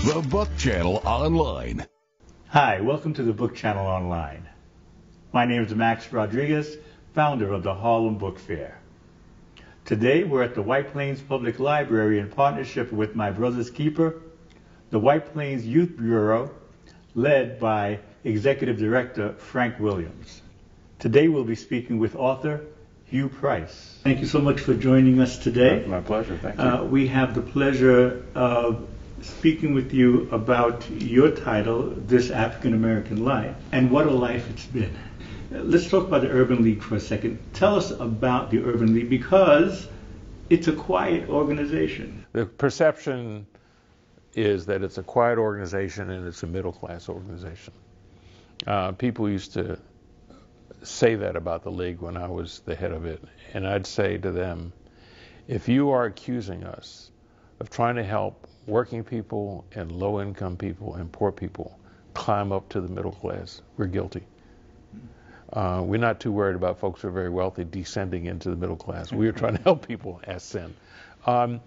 The Book Channel Online. Hi, welcome to the Book Channel Online. My name is Max Rodriguez, founder of the Harlem Book Fair. Today we're at the White Plains Public Library in partnership with my brother's keeper, the White Plains Youth Bureau, led by Executive Director Frank Williams. Today we'll be speaking with author Hugh Price. Thank you so much for joining us today. My pleasure, thank you. We have the pleasure of speaking with you about your title, This African American Life, and what a life it's been. Let's talk about the Urban League for a second. Tell us about the Urban League, because it's a quiet organization. The perception is that it's a quiet organization and it's a middle-class organization. People used to say that about the League when I was the head of it, and I'd say to them, if you are accusing us of trying to help working people and low-income people and poor people climb up to the middle class, we're guilty. We're not too worried about folks who are very wealthy descending into the middle class. We are trying to help people ascend. The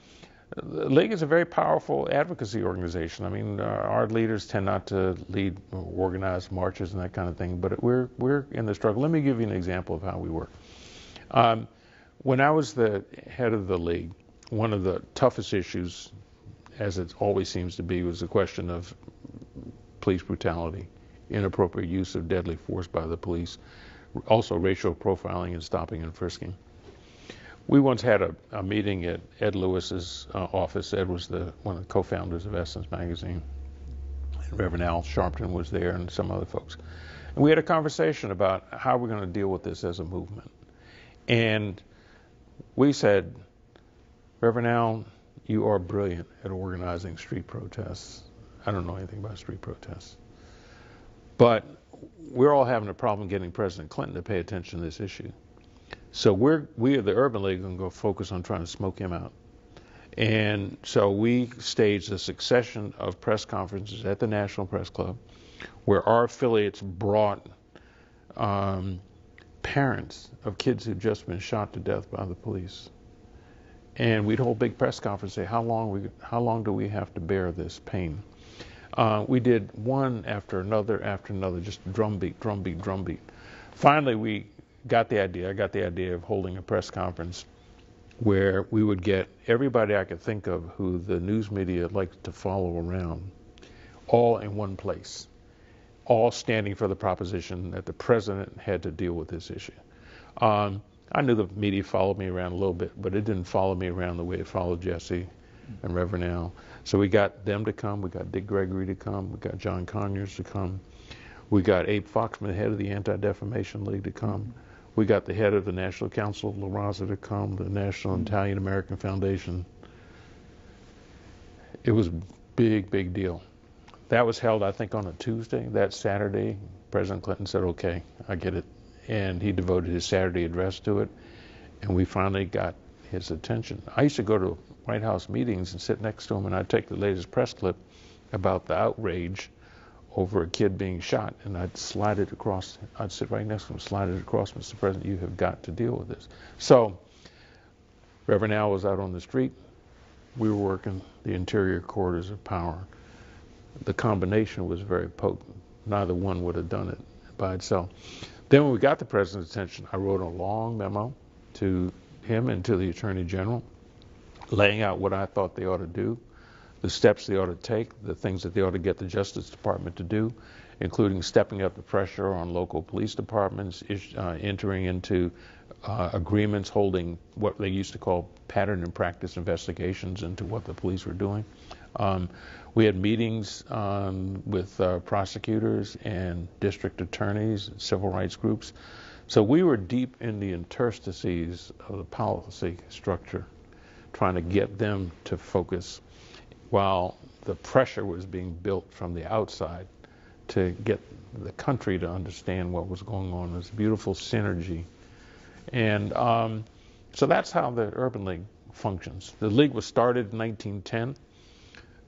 League is a very powerful advocacy organization. I mean, our leaders tend not to lead organized marches and that kind of thing, but we're in the struggle. Let me give you an example of how we work. When I was the head of the League, one of the toughest issues, as it always seems to be, was the question of police brutality, inappropriate use of deadly force by the police, also racial profiling and stopping and frisking. We once had a meeting at Ed Lewis's office. Ed was one of the co-founders of Essence magazine. And Reverend Al Sharpton was there and some other folks. And we had a conversation about how we're going to deal with this as a movement. And we said, Reverend Al, you are brilliant at organizing street protests. I don't know anything about street protests. But we're all having a problem getting President Clinton to pay attention to this issue. So we at the Urban League are going to go focus on trying to smoke him out. And so we staged a succession of press conferences at the National Press Club where our affiliates brought parents of kids who'd just been shot to death by the police. And we'd hold big press conference, say, how long do we have to bear this pain? We did one after another, just drumbeat. Finally, I got the idea of holding a press conference where we would get everybody I could think of who the news media liked to follow around, all in one place, all standing for the proposition that the president had to deal with this issue. I knew the media followed me around a little bit, but it didn't follow me around the way it followed Jesse and Reverend Al. So we got them to come, we got Dick Gregory to come, we got John Conyers to come, we got Abe Foxman, the head of the Anti-Defamation League, to come, we got the head of the National Council of La Raza to come, the National Italian American Foundation. It was a big deal. That was held, I think, on a Tuesday. That Saturday, President Clinton said, okay, I get it. And he devoted his Saturday address to it, and we finally got his attention. I used to go to White House meetings and sit next to him, and I'd take the latest press clip about the outrage over a kid being shot, and I'd slide it across. I'd sit right next to him, slide it across, Mr. President, you have got to deal with this. So Reverend Al was out on the street. We were working the interior corridors of power. The combination was very potent. Neither one would have done it by itself. Then when we got the president's attention, I wrote a long memo to him and to the Attorney General, laying out what I thought they ought to do, the steps they ought to take, the things that they ought to get the Justice Department to do, including stepping up the pressure on local police departments, entering into agreements holding what they used to call pattern and practice investigations into what the police were doing. We had meetings with prosecutors and district attorneys and civil rights groups. So we were deep in the interstices of the policy structure, trying to get them to focus while the pressure was being built from the outside to get the country to understand what was going on. This beautiful synergy. And so that's how the Urban League functions. The League was started in 1910.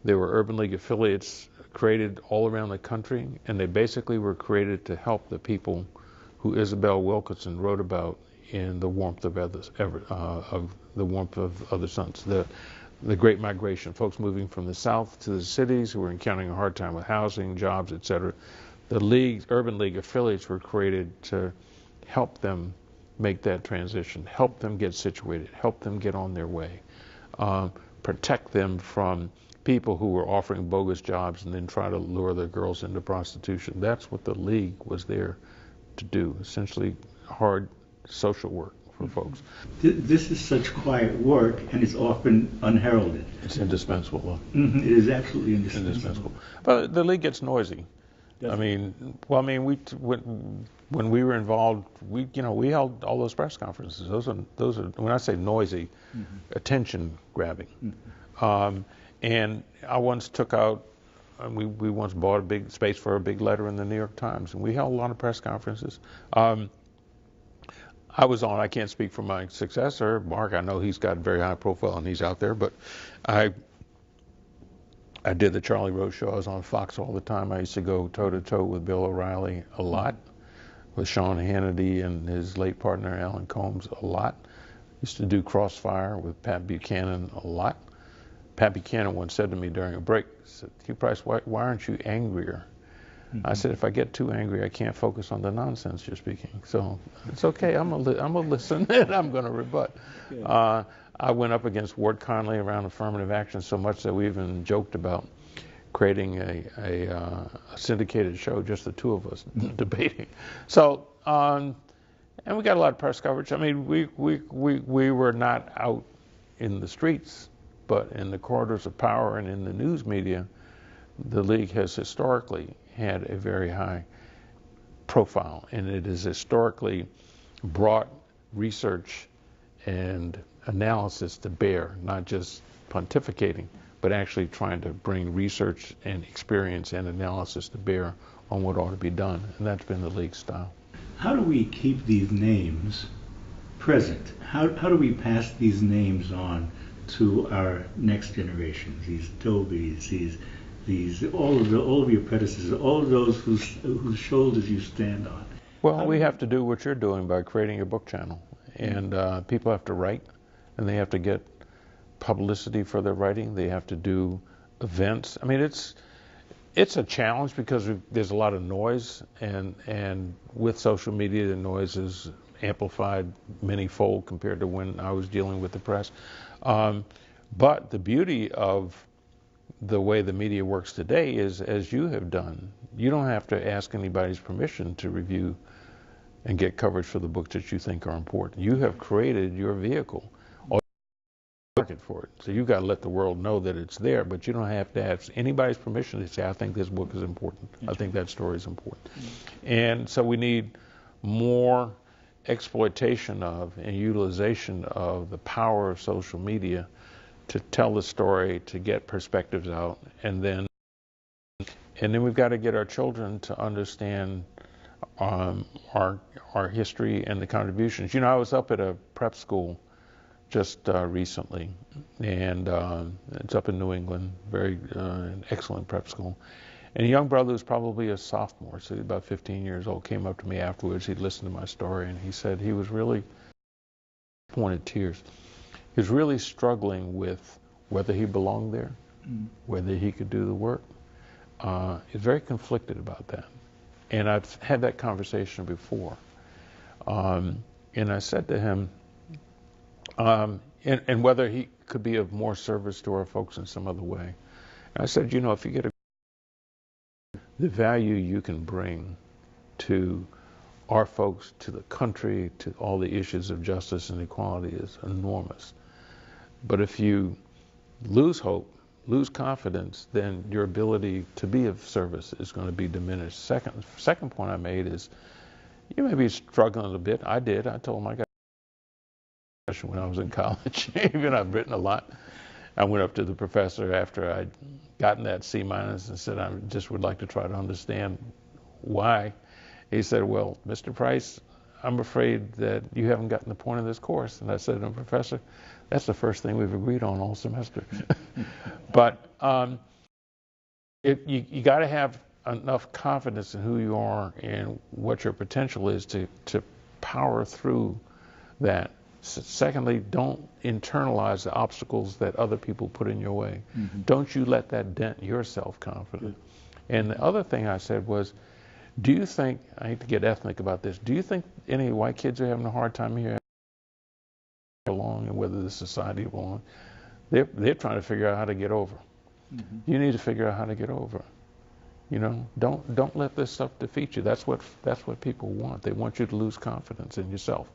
There were Urban League affiliates created all around the country, and they basically were created to help the people who Isabel Wilkerson wrote about in The Warmth of Other Suns. the Great Migration, folks moving from the South to the cities who were encountering a hard time with housing, jobs, etc. The league, Urban League affiliates were created to help them make that transition, help them get situated, help them get on their way, protect them from people who were offering bogus jobs and then try to lure their girls into prostitution. That's what the league was there to do, essentially hard social work for folks. This is such quiet work, and it's often unheralded. It's indispensable. It is absolutely indispensable. But the league gets noisy. I mean, when we were involved, we held all those press conferences. Those are when I say noisy, attention grabbing. And I once took out, we once bought a big space for a big letter in the New York Times, and we held a lot of press conferences. I was on, I can't speak for my successor, Mark. I know he's got a very high profile and he's out there, but I did the Charlie Rose show. I was on Fox all the time. I used to go toe-to-toe with Bill O'Reilly a lot, with Sean Hannity and his late partner Alan Combs a lot. Used to do Crossfire with Pat Buchanan a lot. Pat Buchanan once said to me during a break, he said, "Hugh Price, why aren't you angrier?" I said, if I get too angry, I can't focus on the nonsense you're speaking. So it's okay. I'm gonna listen and I'm gonna rebut. I went up against Ward Conley around affirmative action so much that we even joked about creating a syndicated show, just the two of us debating. So, and we got a lot of press coverage. I mean, we were not out in the streets, but in the corridors of power and in the news media, the league has historically had a very high profile, and it has historically brought research and analysis to bear, not just pontificating, but actually trying to bring research and experience and analysis to bear on what ought to be done, and that's been the league's style. How do we keep these names present? How do we pass these names on to our next generations, these Dobies, all of your predecessors, all of those whose shoulders you stand on? Well, we have to do what you're doing by creating a book channel, and people have to write, and they have to get publicity for their writing. They have to do events. I mean, it's a challenge because there's a lot of noise, and with social media, the noise is amplified many-fold compared to when I was dealing with the press. But the beauty of the way the media works today is, as you have done, you don't have to ask anybody's permission to review and get coverage for the books that you think are important. You have created your vehicle. Market for it. So you've got to let the world know that it's there, but you don't have to ask anybody's permission to say, I think this book is important. I think that story is important. And so we need more exploitation of and utilization of the power of social media to tell the story, to get perspectives out, and then we've got to get our children to understand our history and the contributions. You know, I was up at a prep school just recently, and it's up in New England, very an excellent prep school. And a young brother who's probably a sophomore, so he's about 15 years old, came up to me afterwards. He'd listened to my story, and he said he was really, pointed tears. He was really struggling with whether he belonged there, whether he could do the work. He's very conflicted about that. And I've had that conversation before. And I said to him, and whether he could be of more service to our folks in some other way. And I said, you know, if you get the value you can bring to our folks, to the country, to all the issues of justice and equality is enormous. But if you lose hope, lose confidence, then your ability to be of service is going to be diminished. Second point I made is, you may be struggling a bit. I did. I told him I got when I was in college. Even I've written a lot. I went up to the professor after I'd gotten that C- and said, I just would like to try to understand why. He said, well, Mr. Price, I'm afraid that you haven't gotten the point of this course. And I said to him, Professor, that's the first thing we've agreed on all semester. But you got to have enough confidence in who you are and what your potential is to power through that Secondly, don't internalize the obstacles that other people put in your way. Don't you let that dent your self-confidence. And the other thing I said was, do you think, I hate to get ethnic about this, do you think any white kids are having a hard time here belong and whether the society belong? They're trying to figure out how to get over. You need to figure out how to get over. You know, don't let this stuff defeat you. That's what people want. They want you to lose confidence in yourself.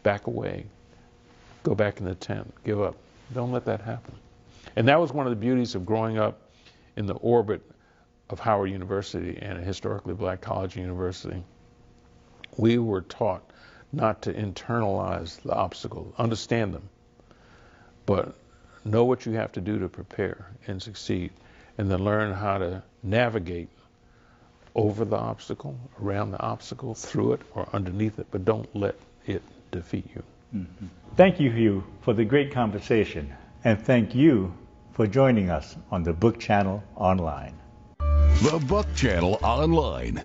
Back away. Go back in the tent. Give up. Don't let that happen. And that was one of the beauties of growing up in the orbit of Howard University and a historically black college university. We were taught not to internalize the obstacles, understand them, but know what you have to do to prepare and succeed, and then learn how to navigate over the obstacle, around the obstacle, through it, or underneath it, but don't let it defeat you. Thank you, Hugh, for the great conversation, and thank you for joining us on the Book Channel Online. The Book Channel Online.